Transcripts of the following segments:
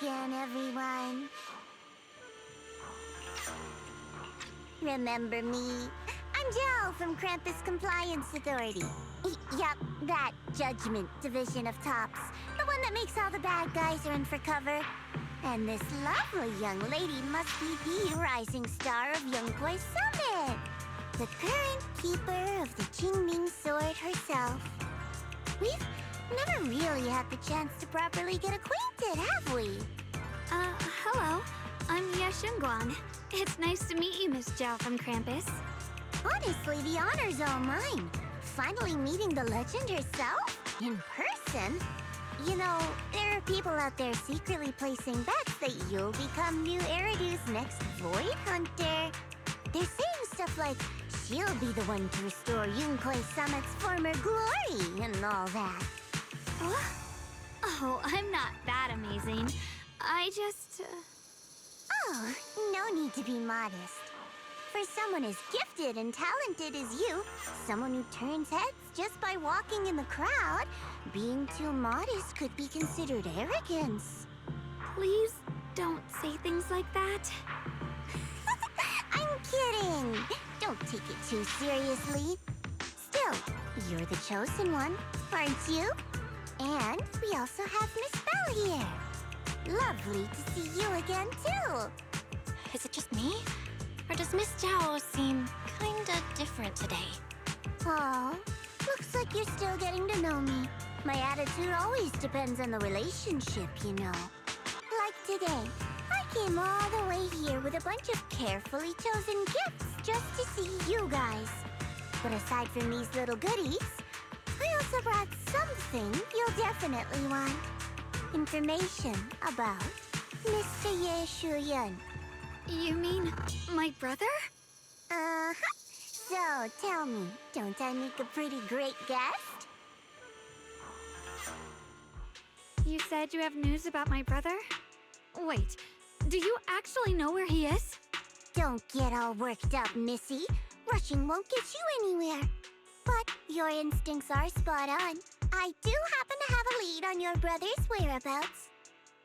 again, everyone. Remember me? I'm Belle from Krampus Compliance Authority. Yup, that Judgment Division of Tops. The one that makes all the bad guys run for cover. And this lovely young lady must be the rising star of Youngkoi Summit. The current keeper of the Qingming Sword herself. We've never really had the chance to properly get acquainted, have we? Hello. I'm Yashunguan. It's nice to meet you, Miss Zhao from Krampus. Honestly, the honor's all mine. Finally meeting the legend herself in person. You know, there are people out there secretly placing bets that you'll become new Eridu's next Void Hunter. They're saying stuff like, she'll be the one to restore Youngkoi Summit's former glory and all that. What? Oh, I'm not that amazing. I just... Oh, no need to be modest. For someone as gifted and talented as you, someone who turns heads just by walking in the crowd, being too modest could be considered arrogance. Please don't say things like that. I'm kidding! Don't take it too seriously. Still, you're the chosen one, aren't you? And we also have Miss Belle here. Lovely to see you again, too. Is it just me? Or does Miss Zhao seem kinda different today? Oh, looks like you're still getting to know me. My attitude always depends on the relationship, you know. Like today, I came all the way here with a bunch of carefully chosen gifts just to see you guys. But aside from these little goodies, I also brought something you'll definitely want. Information about Mr. Ye Shuyun. You mean my brother? Uh-huh. So, tell me, don't I make a pretty great guest? You said you have news about my brother? Wait, do you actually know where he is? Don't get all worked up, Missy. Rushing won't get you anywhere. But your instincts are spot on. I do happen to have a lead on your brother's whereabouts.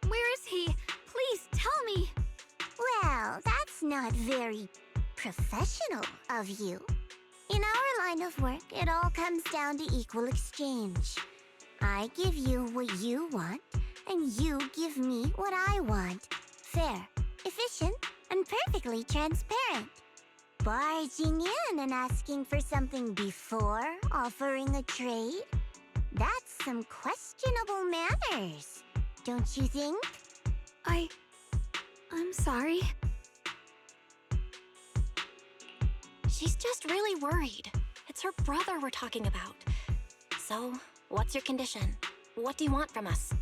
Where is he? Please tell me. Well, that's not very professional of you. In our line of work, it all comes down to equal exchange. I give you what you want, and you give me what I want. Fair, efficient, and perfectly transparent. Barging in and asking for something before offering a trade? That's some questionable manners, don't you think? I'm sorry. She's just really worried. It's her brother we're talking about. So, what's your condition? What do you want from us?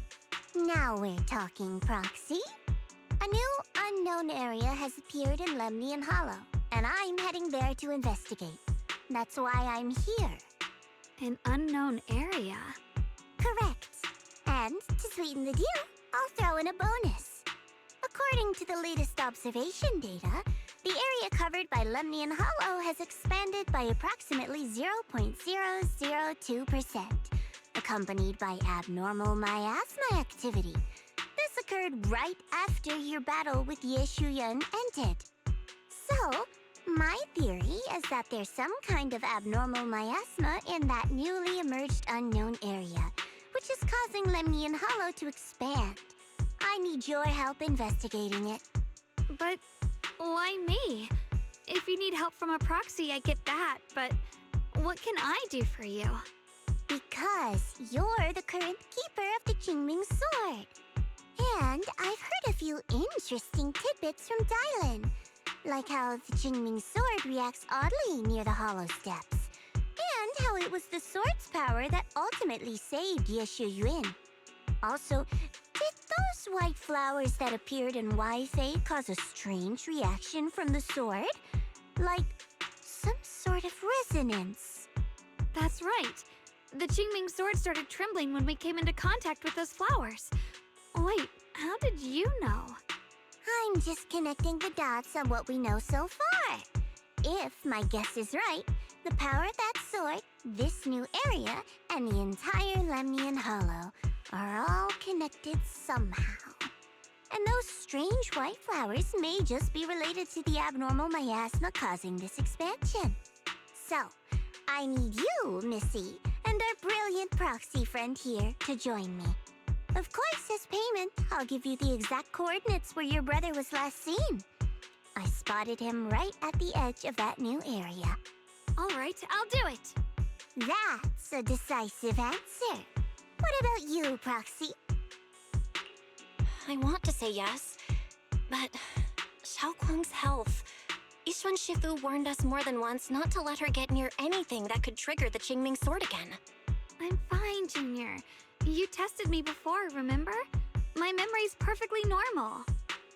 Now we're talking, Proxy. A new unknown area has appeared in Lemnian Hollow, and I'm heading there to investigate. That's why I'm here. An unknown area? Correct. And to sweeten the deal, I'll throw in a bonus. According to the latest observation data, the area covered by Lemnian Hollow has expanded by approximately 0.002%, accompanied by abnormal miasma activity. This occurred right after your battle with Ye Shuyun ended. So, my theory is that there's some kind of abnormal miasma in that newly emerged unknown area, which is causing Lemnian Hollow to expand. I need your help investigating it. But why me? If you need help from a proxy, I get that, but what can I do for you? Because you're the current keeper of the Qingming Sword. And I've heard a few interesting tidbits from Dylan, like how the Qingming Sword reacts oddly near the hollow steps, and how it was the sword's power that ultimately saved Ye Shuyun. Also, did those white flowers that appeared in Wi-Fi cause a strange reaction from the sword? Like some sort of resonance. That's right. The Qingming sword started trembling when we came into contact with those flowers. Wait, how did you know? I'm just connecting the dots on what we know so far. If my guess is right, the power of that sword, this new area, and the entire Lemnian Hollow are all connected somehow. and those strange white flowers may just be related to the abnormal miasma causing this expansion. So, I need you, Missy, and our brilliant proxy friend here to join me. Of course, as payment, I'll give you the exact coordinates where your brother was last seen. I spotted him right at the edge of that new area. All right, I'll do it. That's a decisive answer. What about you, Proxy? I want to say yes, but Xiaoguang's health. Yixuan Shifu warned us more than once not to let her get near anything that could trigger the Qingming sword again. I'm fine, Junior. You tested me before, remember? My memory's perfectly normal.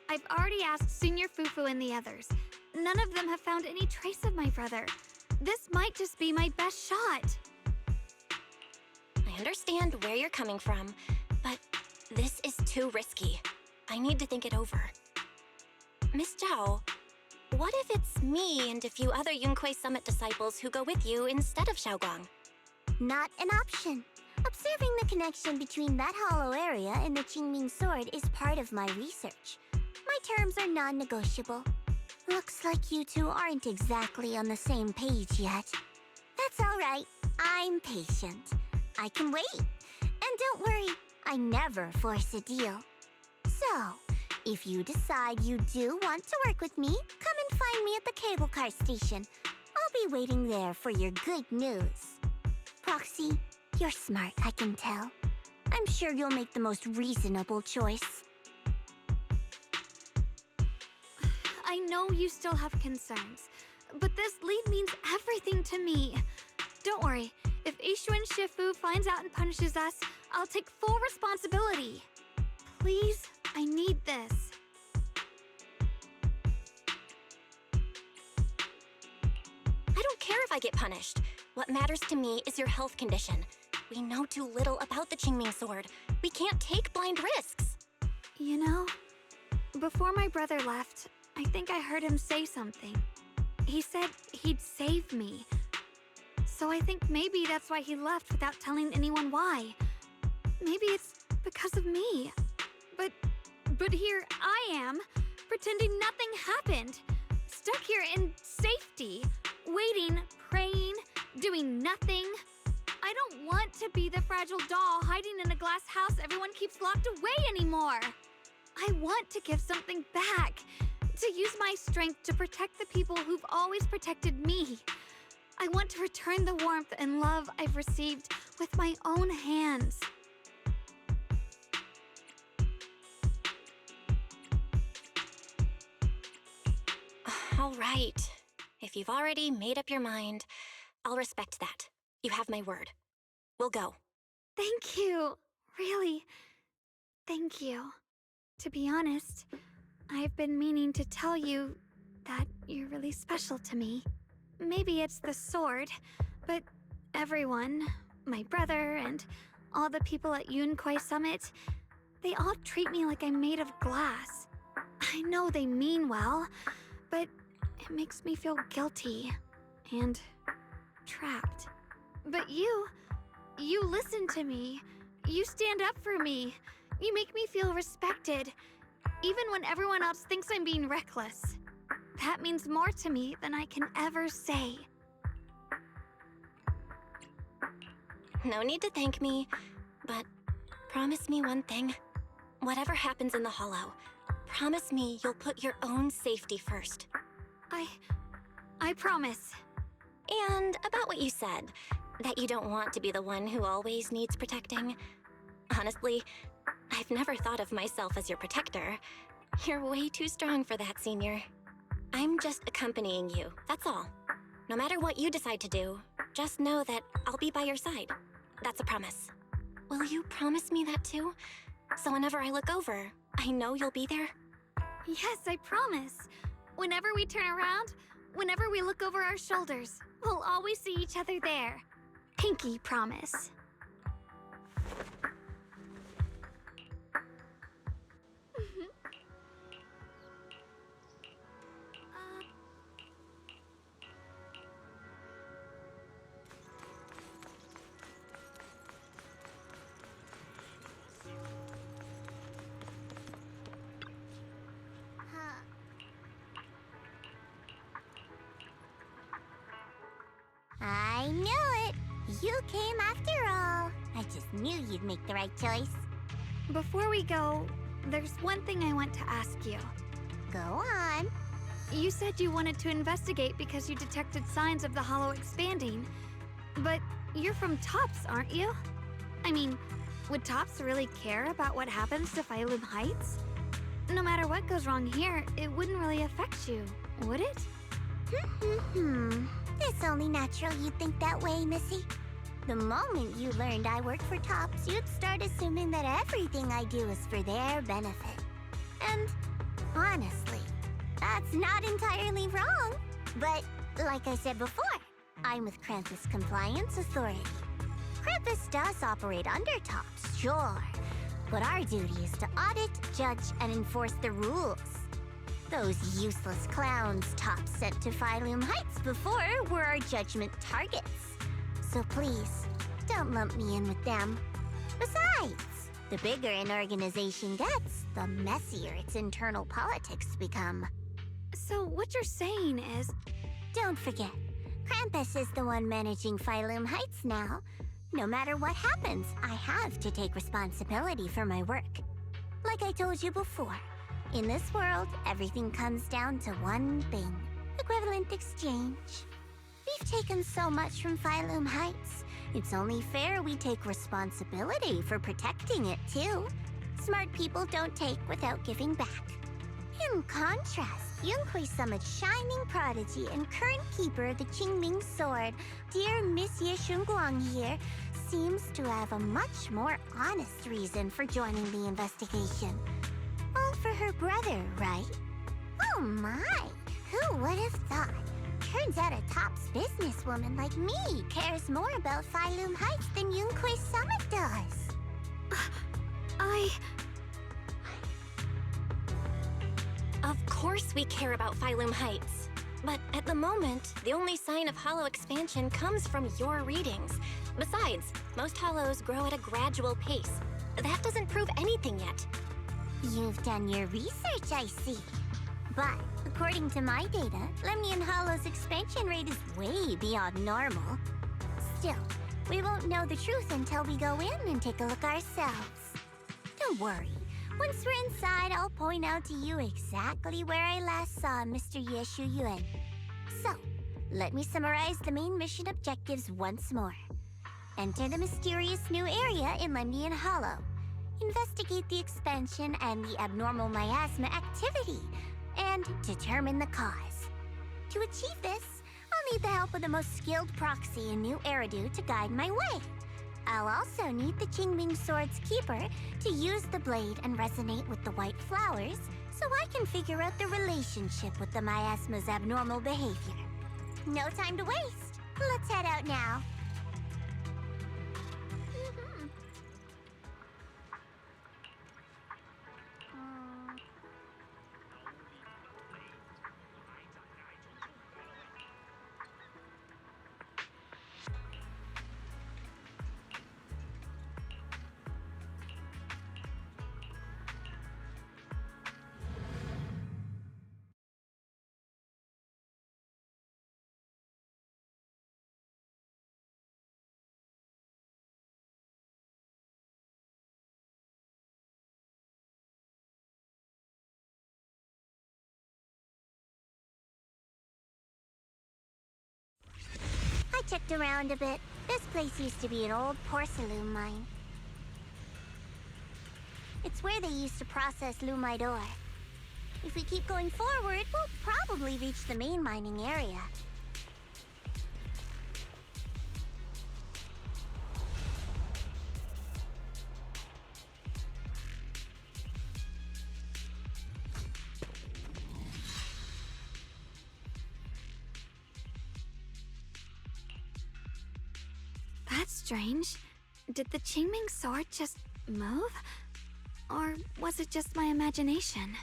I've already asked Senior Fufu and the others. None of them have found any trace of my brother. This might just be my best shot. I understand where you're coming from, but this is too risky. I need to think it over. Miss Zhao, what if it's me and a few other Yunkuei Summit disciples who go with you instead of Xiaoguang? Not an option. Observing the connection between that hollow area and the Qingming sword is part of my research. My terms are non-negotiable. Looks like you two aren't exactly on the same page yet. That's all right. I'm patient. I can wait. And don't worry, I never force a deal. So, if you decide you do want to work with me, come and find me at the cable car station. I'll be waiting there for your good news. Proxy, you're smart, I can tell. I'm sure you'll make the most reasonable choice. I know you still have concerns, but this lead means everything to me. Don't worry, if Yixuan Shifu finds out and punishes us, I'll take full responsibility. Please, I need this. I don't care if I get punished. What matters to me is your health condition. We know too little about the Qingming sword. We can't take blind risks. You know, before my brother left, I think I heard him say something. He said he'd save me. So I think maybe that's why he left without telling anyone why. Maybe it's because of me. But here I am, pretending nothing happened. Stuck here in safety, waiting, praying, doing nothing. I don't want to be the fragile doll hiding in a glass house everyone keeps locked away anymore. I want to give something back, to use my strength to protect the people who've always protected me. I want to return the warmth and love I've received with my own hands. All right. If you've already made up your mind, I'll respect that. You have my word. We'll go. Thank you. Really, thank you. To be honest, I've been meaning to tell you that you're really special to me. Maybe it's the sword, but everyone, my brother and all the people at Yunkuei Summit, they all treat me like I'm made of glass. I know they mean well, but it makes me feel guilty and trapped. But you listen to me. You stand up for me. You make me feel respected, even when everyone else thinks I'm being reckless. That means more to me than I can ever say. No need to thank me, but promise me one thing. Whatever happens in the Hollow, promise me you'll put your own safety first. I promise. And about what you said, that you don't want to be the one who always needs protecting. Honestly, I've never thought of myself as your protector. You're way too strong for that, Senior. I'm just accompanying you, that's all. No matter what you decide to do, just know that I'll be by your side. That's a promise. Will you promise me that too? So whenever I look over, I know you'll be there? Yes, I promise. Whenever we turn around, whenever we look over our shoulders, we'll always see each other there. Pinky promise. knew it. You came after all. I just knew you'd make the right choice. Before we go, there's one thing I want to ask you. Go on. You said you wanted to investigate because you detected signs of the hollow expanding. But you're from Tops, aren't you? I mean, would Tops really care about what happens to Phylum Heights? No matter what goes wrong here, it wouldn't really affect you, would it? It's only natural you'd think that way, Missy. The moment you learned I worked for Tops, you'd start assuming that everything I do is for their benefit. And honestly, that's not entirely wrong. But like I said before, I'm with Krampus Compliance Authority. Krampus does operate under Tops, sure. But our duty is to audit, judge, and enforce the rules. Those useless clowns Tops sent to Phylum Heights before were our judgment targets. So please, don't lump me in with them. Besides, the bigger an organization gets, the messier its internal politics become. So what you're saying is... Don't forget, Krampus is the one managing Phylum Heights now. No matter what happens, I have to take responsibility for my work. Like I told you before, in this world, everything comes down to one thing: equivalent exchange. We've taken so much from Phylum Heights. It's only fair we take responsibility for protecting it, too. Smart people don't take without giving back. In contrast, Yunhui Summit's shining prodigy and current keeper of the Qingming Sword, dear Monsieur Shunguang here, seems to have a much more honest reason for joining the investigation. All for her brother, right? Oh my! Who would have thought? Turns out a Tops businesswoman like me cares more about Phylum Heights than Yunhui Summit does. Of course we care about Phylum Heights. But at the moment, the only sign of hollow expansion comes from your readings. Besides, most hollows grow at a gradual pace. That doesn't prove anything yet. You've done your research, I see. But according to my data, Lemnian Hollow's expansion rate is way beyond normal. Still, we won't know the truth until we go in and take a look ourselves. Don't worry. Once we're inside, I'll point out to you exactly where I last saw Mr. Yeshu Yuan. So, let me summarize the main mission objectives once more. Enter the mysterious new area in Lemnian Hollow. Investigate the expansion and the abnormal miasma activity, and determine the cause. To achieve this, I'll need the help of the most skilled proxy in New Eridu to guide my way. I'll also need the Qingming Sword's keeper to use the blade and resonate with the white flowers so I can figure out the relationship with the miasma's abnormal behavior. No time to waste. Let's head out now. I checked around a bit. This place used to be an old porcelain mine. It's where they used to process lumite ore. If we keep going forward, we'll probably reach the main mining area. That's strange. Did the Qingming Sword just move? Or was it just my imagination?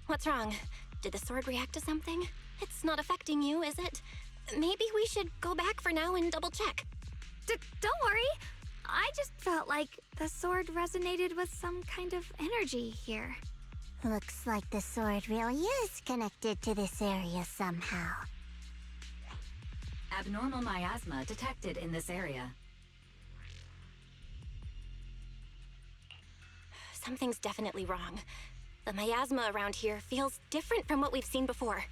What's wrong? Did the sword react to something? It's not affecting you, is it? Maybe we should go back for now and double check. Don't worry. I just felt like the sword resonated with some kind of energy here. Looks like the sword really is connected to this area somehow. Abnormal miasma detected in this area. Something's definitely wrong. The miasma around here feels different from what we've seen before.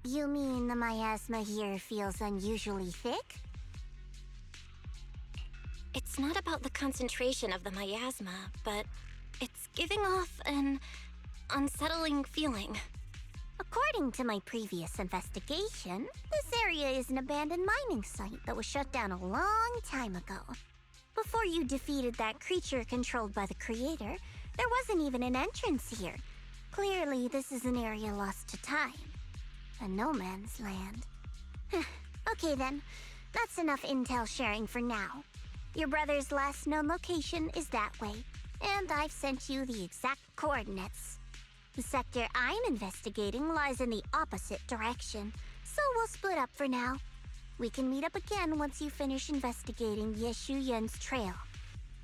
You mean the miasma here feels unusually thick? It's not about the concentration of the miasma, but it's giving off an unsettling feeling. According to my previous investigation, this area is an abandoned mining site that was shut down a long time ago. Before you defeated that creature controlled by the creator, there wasn't even an entrance here. Clearly, this is an area lost to time. A no man's land. Okay then, that's enough intel sharing for now. Your brother's last known location is that way, and I've sent you the exact coordinates. The sector I'm investigating lies in the opposite direction, so we'll split up for now. We can meet up again once you finish investigating Yeshu Yun's trail.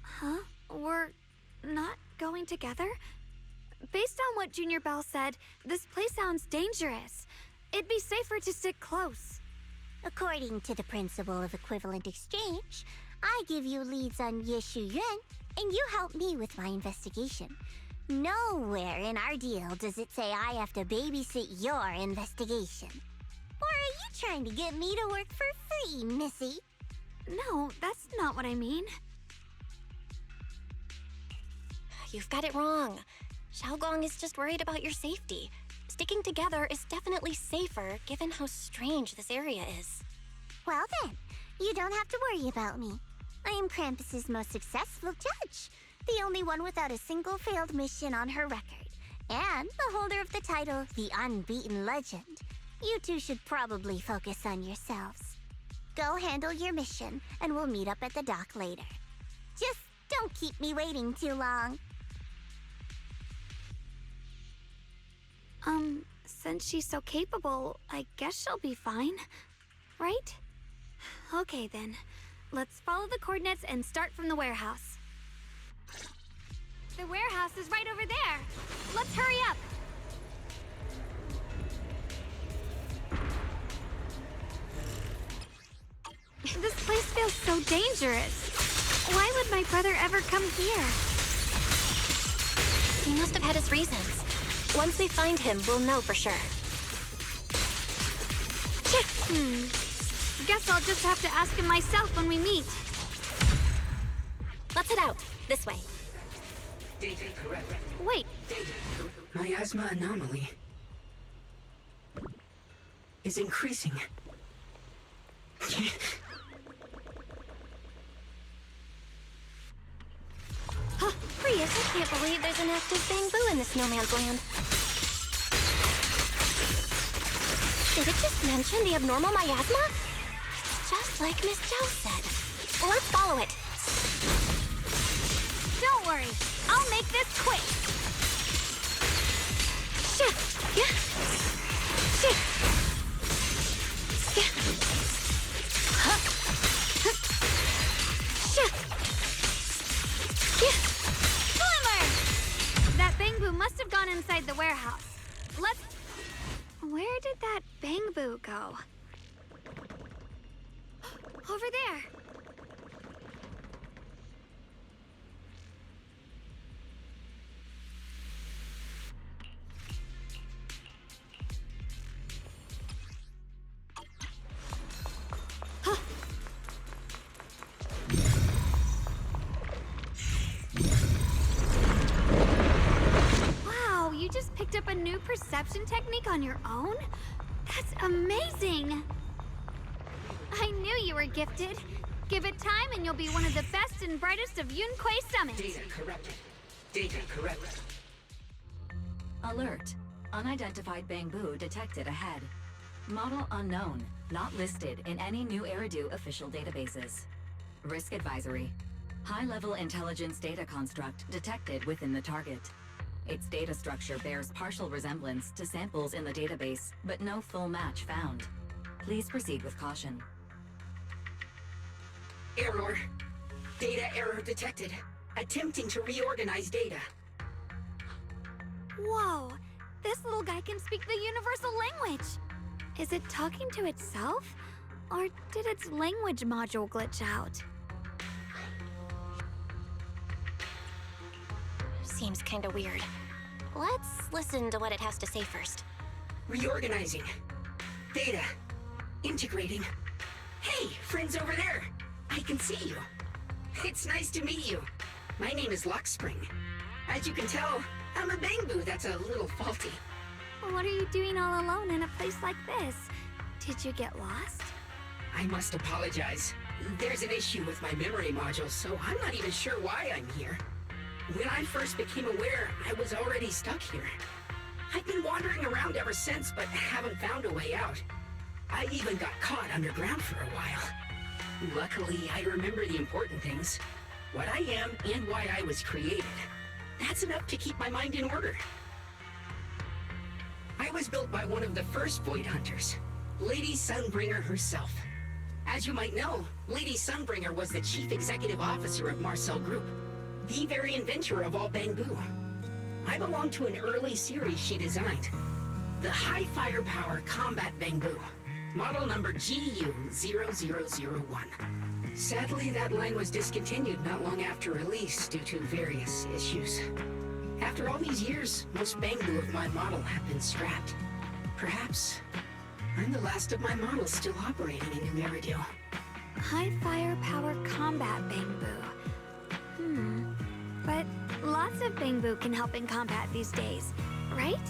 Huh? We're not going together? Based on what Junior Belle said, this place sounds dangerous. It'd be safer to stick close. According to the principle of equivalent exchange, I give you leads on Yeshu Yun, and you help me with my investigation. Nowhere in our deal does it say I have to babysit your investigation. Or are you trying to get me to work for free, Missy? No, that's not what I mean. You've got it wrong. Xiaogong is just worried about your safety. Sticking together is definitely safer, given how strange this area is. Well then, you don't have to worry about me. I am Krampus's most successful judge, the only one without a single failed mission on her record, and the holder of the title, the Unbeaten Legend. You two should probably focus on yourselves. Go handle your mission, and we'll meet up at the dock later. Just don't keep me waiting too long. Since she's so capable, I guess she'll be fine, right? Okay then, let's follow the coordinates and start from the warehouse. The warehouse is right over there. Let's hurry up. This place feels so dangerous. Why would my brother ever come here? He must have had his reasons. Once we find him, we'll know for sure. Guess I'll just have to ask him myself when we meet. Let's head out. This way. Data correct. Wait, Miasma anomaly is increasing. Prius, I can't believe there's an active bamboo in the snowman's land. Did it just mention the abnormal miasma? It's just like Miss Zhao said. Let's follow it. don't worry. I'll make this quick. That bamboo must have gone inside the warehouse. Let's... Where did that bamboo go? Over there. Wow, you just picked up a new perception technique on your own? That's amazing! I knew you were gifted. Give it time and you'll be one of the best and brightest of Yunquei Summit. Data corrupted. Data corrected. Alert. Unidentified bamboo detected ahead. Model unknown. Not listed in any new Eridu official databases. Risk advisory. High-level intelligence data construct detected within the target. Its data structure bears partial resemblance to samples in the database, but no full match found. Please proceed with caution. Error. Data error detected. Attempting to reorganize data. Whoa! This little guy can speak the universal language! Is it talking to itself? Or did its language module glitch out? Seems kinda weird. Let's listen to what it has to say first. Reorganizing. Data. Integrating. Hey, friends over there! I can see you. It's nice to meet you. My name is Luckspring. As you can tell, I'm a Bangbu that's a little faulty. What are you doing all alone in a place like this? Did you get lost? I must apologize. There's an issue with my memory module, so I'm not even sure why I'm here. When I first became aware, I was already stuck here. I've been wandering around ever since, but haven't found a way out. I even got caught underground for a while. Luckily, I remember the important things. What I am and why I was created. That's enough to keep my mind in order. I was built by one of the first Void Hunters, Lady Sunbringer herself. As you might know, Lady Sunbringer was the chief executive officer of Marcel Group, the very inventor of all Bangbu. I belong to an early series she designed, the High Firepower Combat Bangbu, model number GU0001. Sadly, that line was discontinued not long after release due to various issues. After all these years, most Bangbu of my model have been scrapped. Perhaps I'm the last of my models still operating in New Eridu. High firepower combat Bangbu. But lots of Bangbu can help in combat these days, right?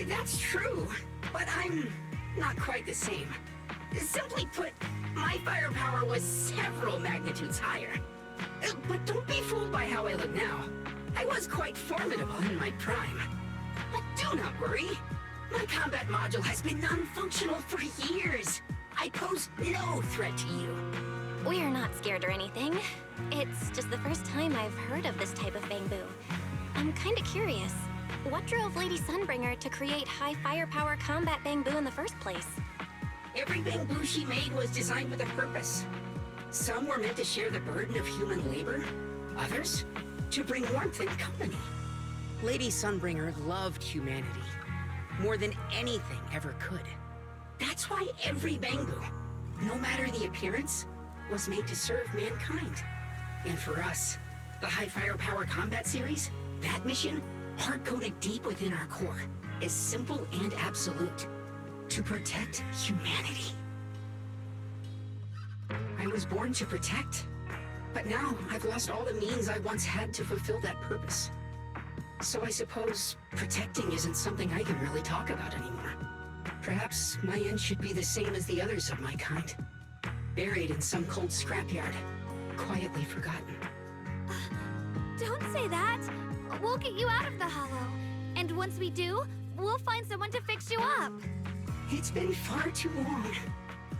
That's true, but I'm not quite the same. Simply put, my firepower was several magnitudes higher. But don't be fooled by how I look now. I was quite formidable in my prime. But do not worry. My combat module has been non-functional for years. I pose no threat to you. We're not scared or anything. It's just the first time I've heard of this type of Bangbu. I'm kinda curious. What drove Lady Sunbringer to create high firepower combat Bangbu in the first place? Every Bangbu she made was designed with a purpose. Some were meant to share the burden of human labor. Others, to bring warmth and company. Lady Sunbringer loved humanity more than anything ever could. That's why every Bangbu, no matter the appearance, was made to serve mankind. And for us, the High Firepower Combat Series, that mission, hard-coded deep within our core, is simple and absolute. To protect humanity. I was born to protect, but now I've lost all the means I once had to fulfill that purpose. So I suppose protecting isn't something I can really talk about anymore. Perhaps my end should be the same as the others of my kind. Buried in some cold scrapyard, quietly forgotten. Don't say that! We'll get you out of the hollow. And once we do, we'll find someone to fix you up. It's been far too long.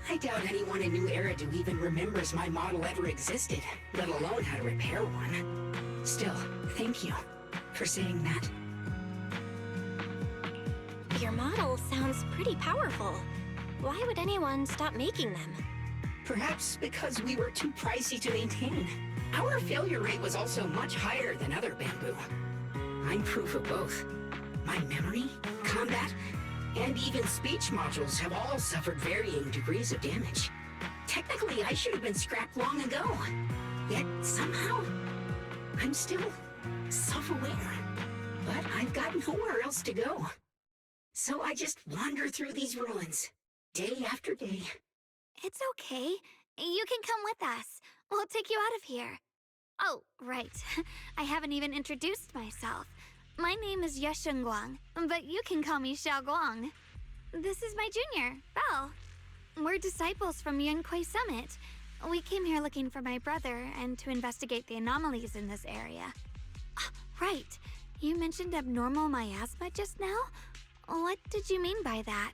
I doubt anyone in New Eridu even remembers my model ever existed, let alone how to repair one. Still, thank you for saying that. Your model sounds pretty powerful. Why would anyone stop making them? Perhaps because we were too pricey to maintain. Our failure rate was also much higher than other Bangbu. I'm proof of both. My memory, combat, and even speech modules have all suffered varying degrees of damage. Technically, I should have been scrapped long ago. Yet, somehow, I'm still self-aware. But I've got nowhere else to go. So I just wander through these ruins, day after day. It's okay. You can come with us. We'll take you out of here. Oh, right. I haven't even introduced myself. My name is Yesheng Guang, but you can call me Xiao Guang. This is my junior, Belle. We're disciples from Yunquei Summit. We came here looking for my brother and to investigate the anomalies in this area. Right. You mentioned abnormal miasma just now? What did you mean by that?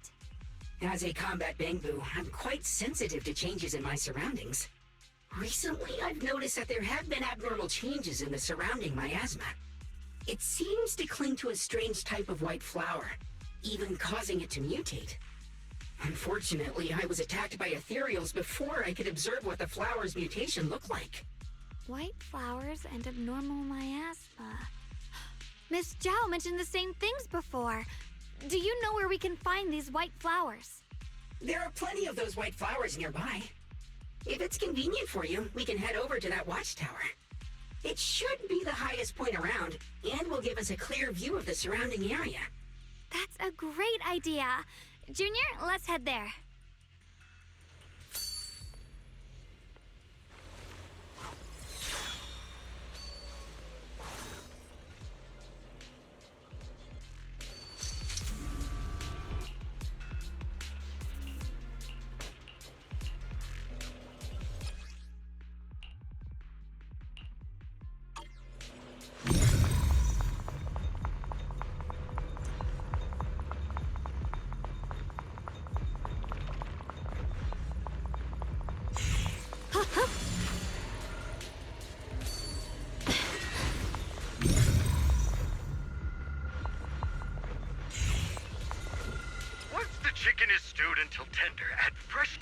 As a combat Bangbu, I'm quite sensitive to changes in my surroundings. Recently, I've noticed that there have been abnormal changes in the surrounding miasma. It seems to cling to a strange type of white flower, even causing it to mutate. Unfortunately, I was attacked by ethereals before I could observe what the flower's mutation looked like. White flowers and abnormal miasma. Miss Zhao mentioned the same things before. Do you know where we can find these white flowers? There are plenty of those white flowers nearby. If it's convenient for you, we can head over to that watchtower. It should be the highest point around, and will give us a clear view of the surrounding area. That's a great idea. Junior, let's head there. Once the chicken is stewed until tender, add fresh...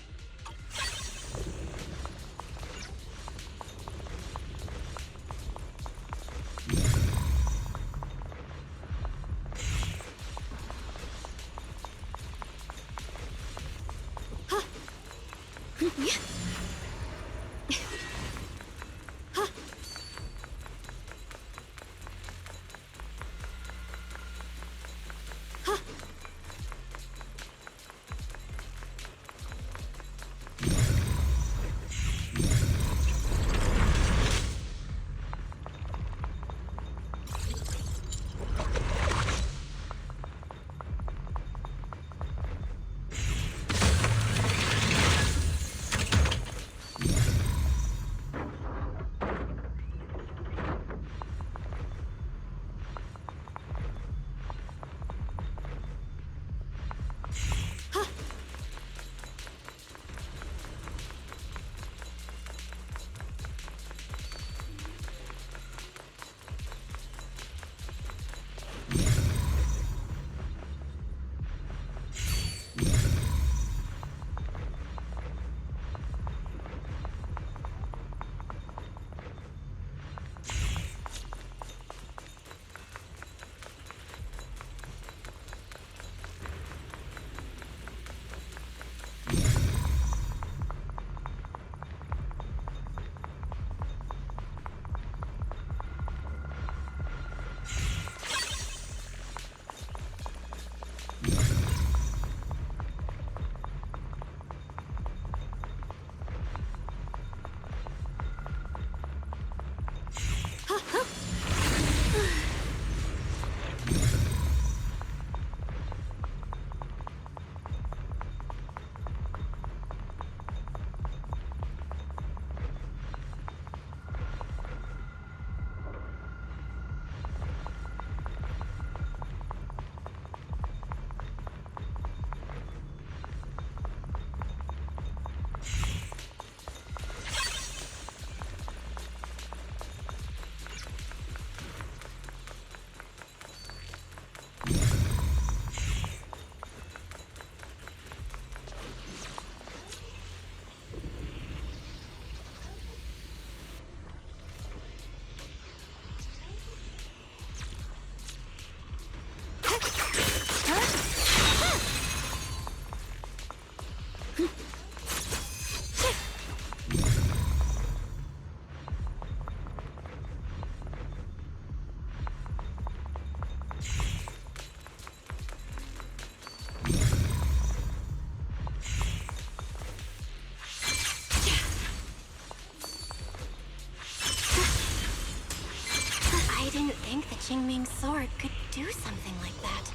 didn't think the Qingming sword could do something like that.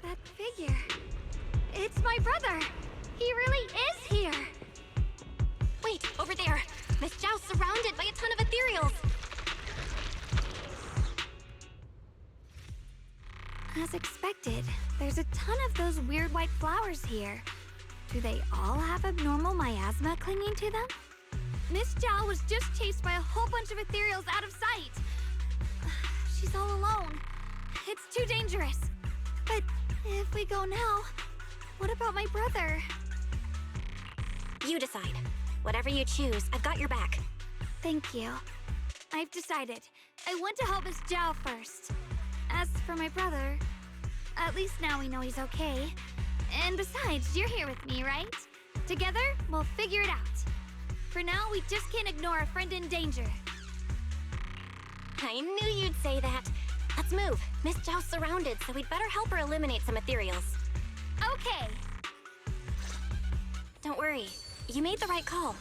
That figure. It's my brother. He really is here. Wait, over there! Miss Zhao's surrounded by a ton of ethereals! As expected, there's a ton of those weird white flowers here. Do they all have abnormal miasma clinging to them? Miss Zhao was just chased by a whole bunch of ethereals out of sight. She's all alone. It's too dangerous. But if we go now, what about my brother? You decide. Whatever you choose, I've got your back. Thank you. I've decided. I want to help Miss Zhao first. As for my brother, at least now we know he's okay. And besides, you're here with me, right? Together, we'll figure it out. For now, we just can't ignore a friend in danger. I knew you'd say that. Let's move. Miss Zhao's surrounded, so we'd better help her eliminate some ethereals. Okay. Don't worry. You made the right call.